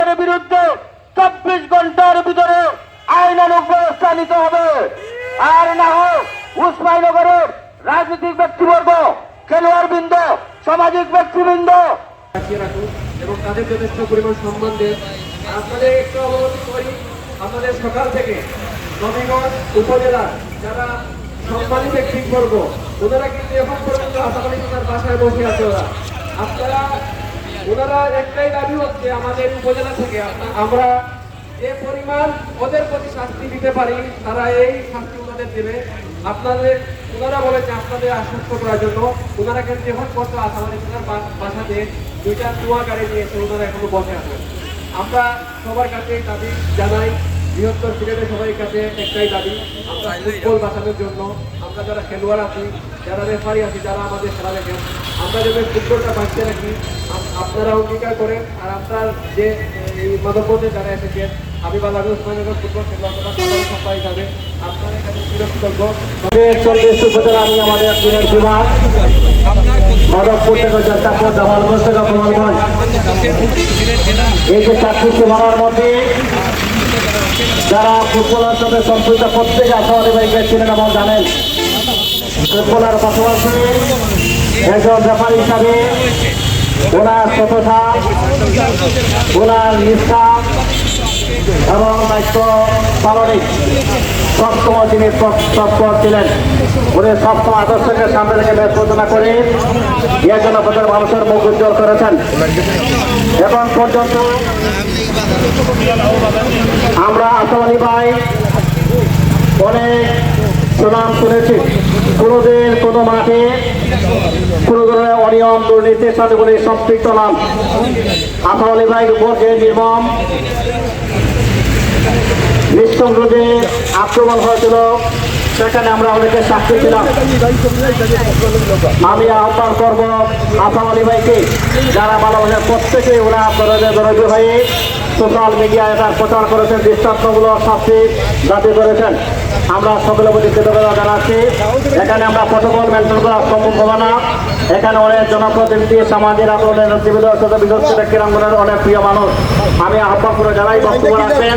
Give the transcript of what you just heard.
এদের বিরুদ্ধে 24 ঘন্টার ভিতরে আইনানুগ ব্যবস্থা নিতে হবে। আর না হোক উসমানীনগরের রাজনৈতিক ব্যক্তিবর্গ, খেলোয়াড়বৃন্দ, সামাজিক ব্যক্তিবৃন্দ এবং তাদের যথেষ্ট পরিমাণ সম্মান দেন। আপনাদের একটু অবগত করি, আপনাদের সকাল থেকে নবীগঞ্জ উপজেলার যারা সম্মানিত ব্যক্তিবর্গ ওনারা কিন্তু এখন পর্যন্ত আশাবাদী ওনার বাসায় বসে আছে। ওনারা একটাই দাবি হচ্ছে আমাদের উপজেলা থেকে আমরা যে পরিমাণ ওদের প্রতি শাস্তি দিতে পারি তারা এই শাস্তি ওনাদের দেবে। ওনারা বলেছে আপনাদের আশ্বস্ত করার জন্য ওনারা কিন্তু এখন পর্যন্ত আশাবাদী ওনার বাসাতে 2টা কুয়া গাড়ি নিয়েছে, ওনারা এখনো বসে আছে। আমরা সবার কাছে দাবি জানাই, বৃহত্তর সিলেটের সবাই কাছে একটাই দাবি, আমরা ফুটবল বাঁচানোর জন্য আমরা যারা খেলোয়াড় আছি, যারা রেফারি আছি, যারা আমাদের খেলা দেখেন, আমরা যদি ফুটবলটা বাঁচিয়ে রাখি আপনারা অঙ্গীকার করেন। আর আপনার যে এই মাদকপথে যারা এসেছেন হাবিবাল্লাহ উসমানীনগর ফুটবল খেলা সাধারণ সম্পাদক হিসাবে আপনাদের কাছে চিরকৃতজ্ঞ। 40 উপজেলা আমি আমাদের দিনের বিভাগ মাদকপুর থেকে যাত্রাপুর জামালগঞ্জ থেকে গোপালগঞ্জ এই যে 4টি সীমানার মধ্যে যারা ফুটবলের সাথে সম্পৃক্ত প্রত্যেকে আশাবাদী ভাইকে ছিলেন এবং জানেন। ফুটবলের পাশাপাশি একজন ব্যাপারী হিসাবে ওনার সততা, ওনার নিষ্ঠা এবং দায়িত্ব পালনে সবসময় তিনি তৎপর ছিলেন। উনি সবসময় আদর্শকে সামনে রেখে ম্যাচ পরিচালনা করে এর জন্য প্রত্যেক মানুষের মুখ উজ্জ্বল করেছেন। এখন পর্যন্ত আমরা আশাবাদী ভাই অনেক সুনাম শুনেছি। কোনোদিন কোনো মাঠে কোনো ধরনের অনিয়ম দুর্নীতির সাথে কোনো সম্পৃক্ত নাম আশাবাদী ভাইয়ের উপর যে নির্মম নিঃসঙ্গ যে আক্রমণ হয়েছিল সেখানে আমরা অনেকে সাক্ষী ছিলাম। আমি আহ্বান করব আশাবাদী ভাইকে, যারা ভালোবাসেন প্রত্যেকে ওরা দরজে হয়ে সোশ্যাল মিডিয়ায় তার প্রচার করেছেন, দৃষ্টান্তমূলক শাস্তি দাবি করেছেন। আমরা সকলের প্রতি কৃতজ্ঞতা জানাচ্ছি। এখানে আমরা প্রটোকল মেনটেন করা সম্ভব হবে না। এখানে অনেক জনপ্রতিনিধি, সামাজিক আন্দোলনের নেতৃবৃন্দ, বিদ্যুৎ ক্রীড়াঙ্গনের অনেক প্রিয় মানুষ। আমি আহ্বান করে জানাই বক্তব্য রাখবেন।